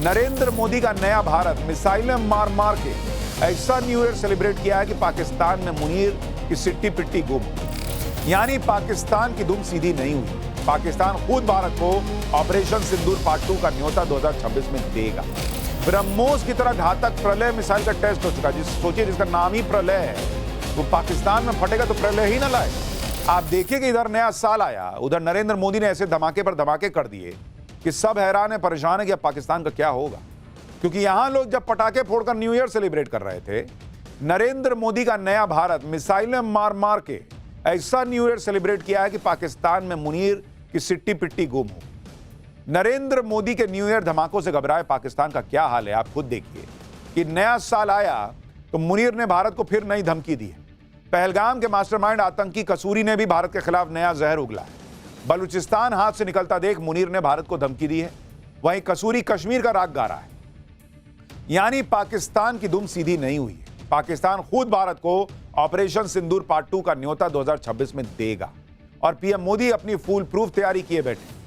नरेंद्र मोदी का नया भारत मिसाइलें मार मार के ऐसा न्यू ईयर सेलिब्रेट किया है कि पाकिस्तान में मुनीर की सिट्टी पिट्टी गुम। यानी पाकिस्तान की धुन सीधी नहीं हुई। पाकिस्तान खुद भारत को ऑपरेशन सिंदूर पार्ट 2 का न्योता 2026 में देगा। ब्रह्मोस की तरह घातक प्रलय मिसाइल का टेस्ट हो चुका, सोचिए जिसका नाम ही प्रलय है, वो पाकिस्तान में फटेगा तो प्रलय ही ना लाएगा। आप देखिए कि इधर नया साल आया, उधर नरेंद्र मोदी ने ऐसे धमाके पर धमाके कर दिए कि सब हैरान है, परेशान है कि अब पाकिस्तान का क्या होगा। क्योंकि यहां लोग जब पटाखे फोड़कर न्यू ईयर सेलिब्रेट कर रहे थे, नरेंद्र मोदी का नया भारत मिसाइलें मार मार के ऐसा न्यू ईयर सेलिब्रेट किया है कि पाकिस्तान में मुनीर की सिट्टी पिट्टी गुम हो। नरेंद्र मोदी के न्यू ईयर धमाकों से घबराए पाकिस्तान का क्या हाल है, आप खुद देखिए कि नया साल आया तो मुनीर ने भारत को फिर नई धमकी दी है। पहलगाम के मास्टरमाइंड आतंकी कसूरी ने भी भारत के खिलाफ नया जहर उगला है। बलूचिस्तान हाथ से निकलता देख मुनीर ने भारत को धमकी दी है, वहीं कसूरी कश्मीर का राग गा रहा है। यानी पाकिस्तान की धुन सीधी नहीं हुई है। पाकिस्तान खुद भारत को ऑपरेशन सिंदूर पार्ट 2 का न्योता 2026 में देगा और पीएम मोदी अपनी फुल प्रूफ तैयारी किए बैठे।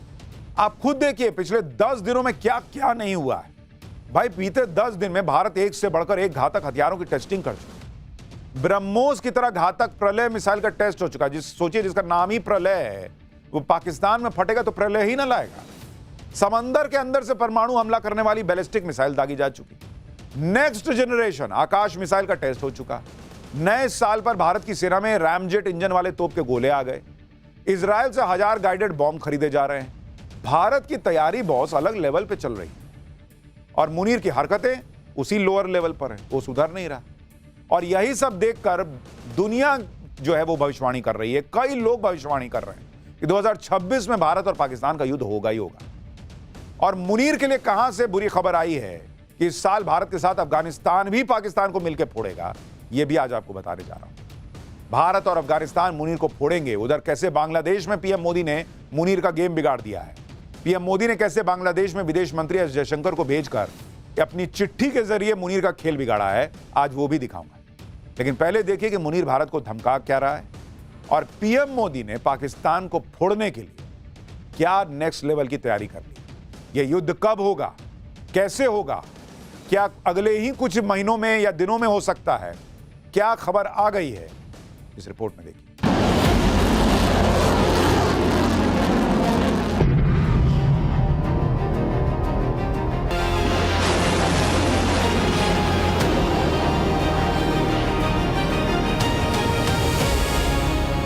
आप खुद देखिए पिछले 10 दिनों में क्या क्या नहीं हुआ है। भाई बीते 10 दिन में भारत एक से बढ़कर एक घातक हथियारों की टेस्टिंग कर चुका। ब्रह्मोस की तरह घातक प्रलय मिसाइल का टेस्ट हो चुका, सोचिए जिसका नाम ही प्रलय है, वो पाकिस्तान में फटेगा तो प्रलय ही ना लाएगा। समंदर के अंदर से परमाणु हमला करने वाली बैलिस्टिक मिसाइल दागी जा चुकी। नेक्स्ट जनरेशन आकाश मिसाइल का टेस्ट हो चुका। नए साल पर भारत की सेना में रैमजेट इंजन वाले तोप के गोले आ गए। इजराइल से 1000 गाइडेड बॉम्ब खरीदे जा रहे हैं। भारत की तैयारी बहुत अलग लेवल पे चल रही है और मुनीर की हरकतें उसी लोअर लेवल पर है, वो सुधर नहीं रहा। और यही सब देखकर दुनिया जो है वो भविष्यवाणी कर रही है, कई लोग भविष्यवाणी कर रहे हैं कि 2026 में भारत और पाकिस्तान का युद्ध होगा ही होगा। और मुनीर के लिए कहां से बुरी खबर आई है कि इस साल भारत के साथ अफगानिस्तान भी पाकिस्तान को मिलकर फोड़ेगा, यह भी आज आपको बताने जा रहा हूं। भारत और अफगानिस्तान मुनीर को फोड़ेंगे। उधर कैसे बांग्लादेश में पीएम मोदी ने मुनीर का गेम बिगाड़ दिया है। पीएम मोदी ने कैसे बांग्लादेश में विदेश मंत्री एस जयशंकर को भेजकर अपनी चिट्ठी के जरिए मुनीर का खेल बिगाड़ा है, आज वो भी दिखाऊंगा। लेकिन पहले देखिए कि मुनीर भारत को धमका क्या रहा है और पीएम मोदी ने पाकिस्तान को फोड़ने के लिए क्या नेक्स्ट लेवल की तैयारी कर ली। यह युद्ध कब होगा, कैसे होगा, क्या अगले ही कुछ महीनों में या दिनों में हो सकता है, क्या खबर आ गई है, इस रिपोर्ट में देखिए।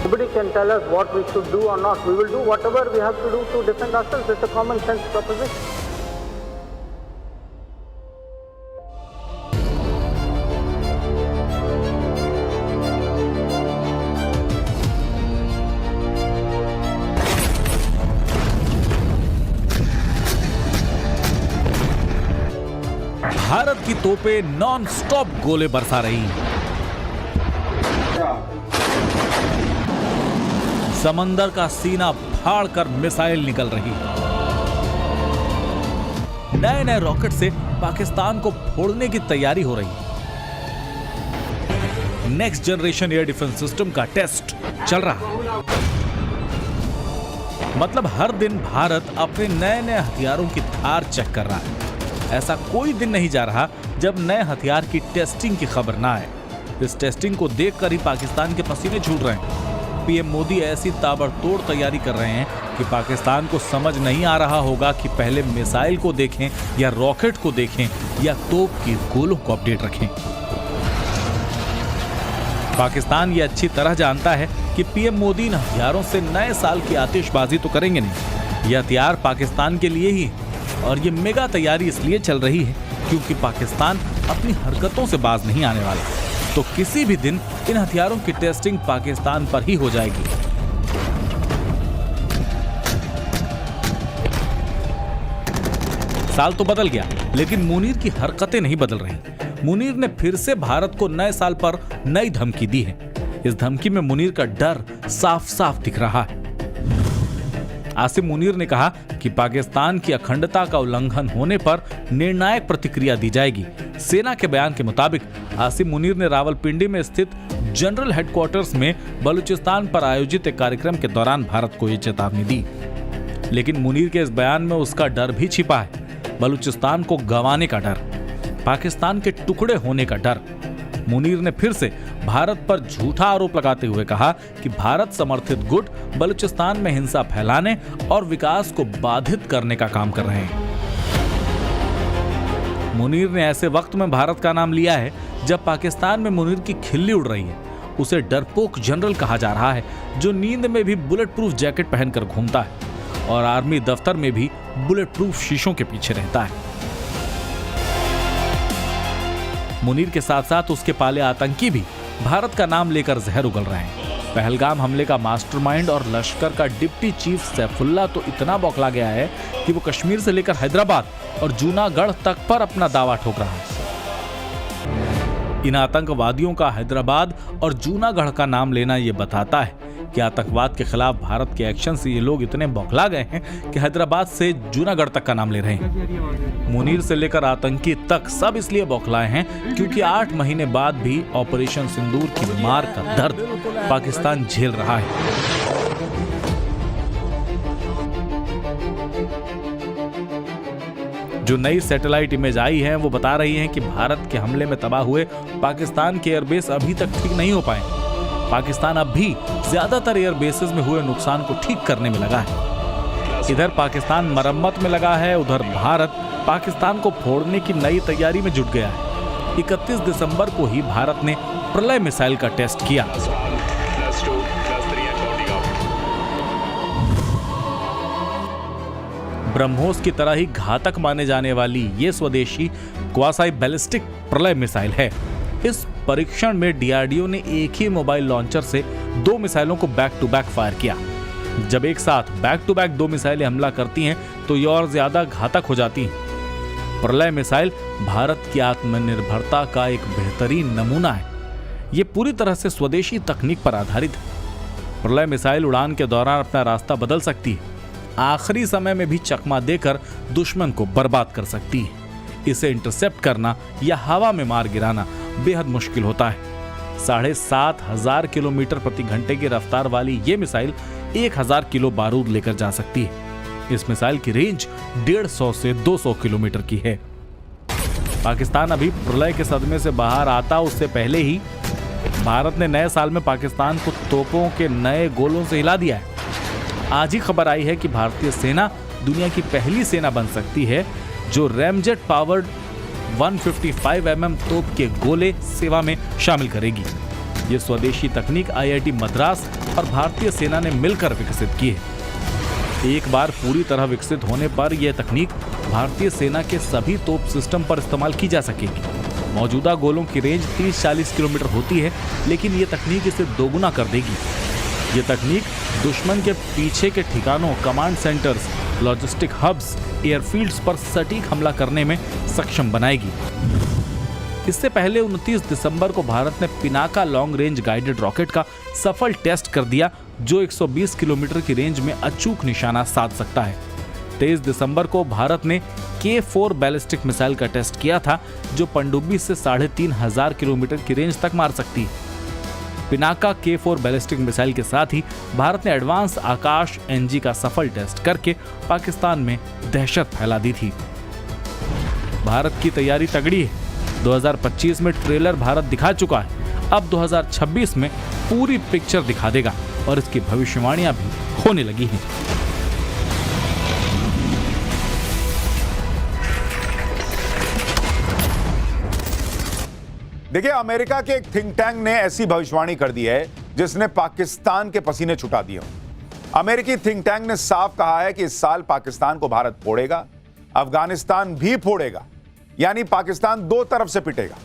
Nobody can tell us what we should do or not. We will do whatever we have to do to defend ourselves. It's a common sense proposition. Bharat की तोपें नॉन स्टॉप गोले बरसा रही हैं। समंदर का सीना फाड़कर मिसाइल निकल रही है। नए नए रॉकेट से पाकिस्तान को फोड़ने की तैयारी हो रही है। Next generation air defence system का टेस्ट चल रहा है। मतलब हर दिन भारत अपने नए नए हथियारों की धार चेक कर रहा है। ऐसा कोई दिन नहीं जा रहा जब नए हथियार की टेस्टिंग की खबर ना आए। इस टेस्टिंग को देखकर ही पाकिस्तान के पसीने छूट रहे हैं। पीएम मोदी ऐसी ताबड़तोड़ तैयारी कर रहे हैं कि पाकिस्तान को समझ नहीं आ रहा होगा कि पहले मिसाइल को देखें या रॉकेट को देखें या तोप की गोलों को अपडेट रखें। पाकिस्तान ये अच्छी तरह जानता है कि पीएम मोदी इन हथियारों से नए साल की आतिशबाजी तो करेंगे नहीं। ये हथियार पाकिस्तान के लिए ही है और ये मेगा तैयारी इसलिए चल रही है क्योंकि पाकिस्तान अपनी हरकतों से बाज नहीं आने वाला। तो किसी भी दिन इन हथियारों की टेस्टिंग पाकिस्तान पर ही हो जाएगी। साल तो बदल गया लेकिन मुनीर की हरकतें नहीं बदल रही। मुनीर ने फिर से भारत को नए साल पर नई धमकी दी है। इस धमकी में मुनीर का डर साफ साफ दिख रहा है। आसिम मुनीर ने कहा कि पाकिस्तान की अखंडता का उल्लंघन होने पर निर्णायक प्रतिक्रिया दी जाएगी। सेना के बयान के मुताबिक आसिम मुनीर ने रावलपिंडी में स्थित जनरल हेडक्वार्टर्स में बलूचिस्तान पर आयोजित एक कार्यक्रम के दौरान भारत को ये चेतावनी दी। लेकिन मुनीर के इस बयान में उसका डर भी छिपा है। बलूचिस्तान को गंवाने का डर, पाकिस्तान के टुकड़े होने का डर। मुनीर ने फिर से भारत पर झूठा आरोप लगाते हुए कहा कि भारत समर्थित गुट बलूचिस्तान में हिंसा फैलाने और विकास को बाधित करने का काम कर रहे हैं। मुनीर ने ऐसे वक्त में भारत का नाम लिया है जब पाकिस्तान में मुनीर की खिल्ली उड़ रही है। उसे डरपोक जनरल कहा जा रहा है, जो नींद में भी बुलेट प्रूफ जैकेट पहनकर घूमता है और आर्मी दफ्तर में भी बुलेट प्रूफ शीशों के पीछे रहता है। मुनीर के साथ साथ उसके पाले आतंकी भी भारत का नाम लेकर जहर उगल रहे हैं। पहलगाम हमले का मास्टरमाइंड और लश्कर का डिप्टी चीफ सैफुल्ला तो इतना बौखला गया है कि वो कश्मीर से लेकर हैदराबाद और जूनागढ़ तक पर अपना दावा ठोक रहा है। इन आतंकवादियों का हैदराबाद और जूनागढ़ का नाम लेना ये बताता है कि आतंकवाद के खिलाफ भारत के एक्शन से ये लोग इतने बौखला गए हैं कि हैदराबाद से जूनागढ़ तक का नाम ले रहे हैं। मुनीर से लेकर आतंकी तक सब इसलिए बौखलाए हैं क्योंकि 8 महीने बाद भी ऑपरेशन सिंदूर की मार का दर्द पाकिस्तान झेल रहा है। जो नई सैटेलाइट इमेज आई है वो बता रही है कि भारत के हमले में तबाह हुए पाकिस्तान के एयरबेस अभी तक ठीक नहीं हो पाए। पाकिस्तान अब भी ज्यादातर एयरबेसेस में हुए नुकसान को ठीक करने में लगा है। इधर पाकिस्तान मरम्मत में लगा है, उधर भारत पाकिस्तान को फोड़ने की नई तैयारी में जुट गया है। 31 दिसंबर को ही भारत ने प्रलय मिसाइल का टेस्ट किया। ब्रह्मोस की तरह ही घातक माने जाने वाली ये स्वदेशी क्वासाई बैलिस्टिक प्रलय मिसाइल है। इस परीक्षण में डीआरडीओ ने एक ही मोबाइल लॉन्चर से 2 मिसाइलों को बैक टू बैक फायर किया। जब एक साथ बैक टू बैक 2 मिसाइलें हमला करती हैं तो ये और ज्यादा घातक हो जाती हैं। प्रलय मिसाइल भारत की आत्मनिर्भरता का एक बेहतरीन नमूना है। ये पूरी तरह से स्वदेशी तकनीक पर आधारित है। प्रलय मिसाइल उड़ान के दौरान अपना रास्ता बदल सकती है, आखिरी समय में भी चकमा देकर दुश्मन को बर्बाद कर सकती है। इसे इंटरसेप्ट करना या हवा में मार गिराना बेहद मुश्किल होता है। 7,500 किलोमीटर प्रति घंटे की रफ्तार वाली ये मिसाइल 1000 किलो बारूद लेकर जा सकती है। इस मिसाइल की रेंज 150 से 200 किलोमीटर की है। पाकिस्तान अभी प्रलय के सदमे से बाहर आता उससे पहले ही भारत ने नए साल में पाकिस्तान को तोपों के नए गोलों से हिला दिया है। आज ही खबर आई है कि भारतीय सेना दुनिया की पहली सेना बन सकती है जो रैमजेट पावर्ड 155 mm तोप के गोले सेवा में शामिल करेगी। ये स्वदेशी तकनीक IIT मद्रास और भारतीय सेना ने मिलकर विकसित की है। एक बार पूरी तरह विकसित होने पर यह तकनीक भारतीय सेना के सभी तोप सिस्टम पर इस्तेमाल की जा सकेगी। मौजूदा गोलों की रेंज 30-40 किलोमीटर होती है, लेकिन ये तकनीक इसे दोगुना कर देगी। ये तकनीक दुश्मन के पीछे के ठिकानों, command centres, logistic hubs, airfields पर सटीक हमला करने में सक्षम बनाएगी। इससे पहले 29 दिसंबर को भारत ने Pinaka long range guided rocket का सफल टेस्ट कर दिया, जो 120 किलोमीटर की रेंज में अचूक निशाना साध सकता है। 23 दिसंबर को भारत ने K4 बैलिस्टिक मिसाइल का टेस्ट किया था, जो पनडुब्बी से 3,500 किलोमीटर की रेंज तक मार सकती है। पिनाका K4 बैलिस्टिक मिसाइल के साथ ही भारत ने एडवांस आकाश NG का सफल टेस्ट करके पाकिस्तान में दहशत फैला दी थी। भारत की तैयारी तगड़ी है। 2025 में ट्रेलर भारत दिखा चुका है, अब 2026 में पूरी पिक्चर दिखा देगा और इसकी भविष्यवाणियां भी होने लगी हैं। देखिए, अमेरिका के एक थिंक टैंक ने ऐसी भविष्यवाणी कर दी है जिसने पाकिस्तान के पसीने छुटा दिए। अमेरिकी थिंक टैंक ने साफ कहा है कि इस साल पाकिस्तान को भारत फोड़ेगा, अफगानिस्तान भी फोड़ेगा, यानी पाकिस्तान 2 तरफ से पिटेगा।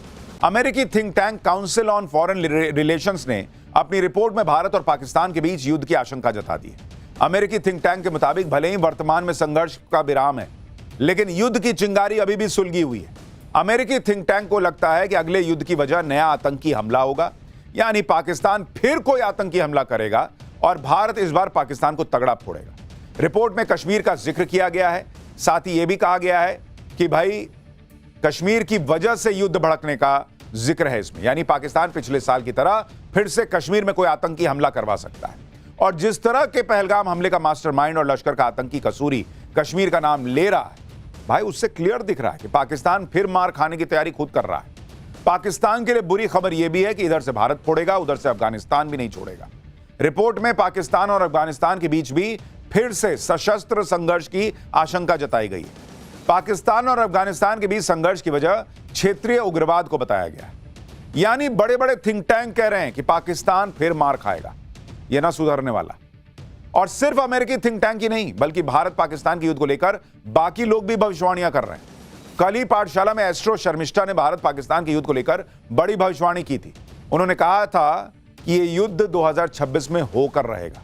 अमेरिकी think tank council on foreign relations ने अपनी रिपोर्ट में भारत और पाकिस्तान के बीच युद्ध की आशंका जता दी है। अमेरिकी थिंक टैंक के मुताबिक भले ही वर्तमान में संघर्ष का विराम है, लेकिन युद्ध की चिंगारी अभी भी सुलगी हुई है। अमेरिकी थिंक टैंक को लगता है कि अगले युद्ध की वजह नया आतंकी हमला होगा, यानी पाकिस्तान फिर कोई आतंकी हमला करेगा और भारत इस बार पाकिस्तान को तगड़ा फोड़ेगा। रिपोर्ट में कश्मीर का जिक्र किया गया है, साथ ही यह भी कहा गया है कि भाई कश्मीर की वजह से युद्ध भड़कने का जिक्र है इसमें, यानी पाकिस्तान पिछले साल की तरह फिर से कश्मीर में कोई आतंकी हमला करवा सकता है। और जिस तरह के पहलगाम हमले का मास्टरमाइंड और लश्कर का आतंकी कसूरी कश्मीर का नाम ले रहा है, भाई उससे क्लियर दिख रहा है कि पाकिस्तान फिर मार खाने की तैयारी खुद कर रहा है। पाकिस्तान के लिए बुरी खबर यह भी है कि इधर से भारत फोड़ेगा, उधर से अफगानिस्तान भी नहीं छोड़ेगा। रिपोर्ट में पाकिस्तान और अफगानिस्तान के बीच भी फिर से सशस्त्र संघर्ष की आशंका जताई गई है। पाकिस्तान और अफगानिस्तान के बीच संघर्ष की वजह क्षेत्रीय उग्रवाद को बताया गया है। यानी बड़े बड़े थिंक टैंक कह रहे हैं कि पाकिस्तान फिर मार खाएगा, यह ना सुधरने वाला। और सिर्फ अमेरिकी थिंक टैंक ही नहीं, बल्कि भारत पाकिस्तान के युद्ध को लेकर बाकी लोग भी भविष्यवाणियां कर रहे हैं। कल ही पाठशाला में एस्ट्रो शर्मिष्ठा ने भारत पाकिस्तान के युद्ध को लेकर बड़ी भविष्यवाणी की थी। उन्होंने कहा था कि यह युद्ध 2026 में होकर रहेगा।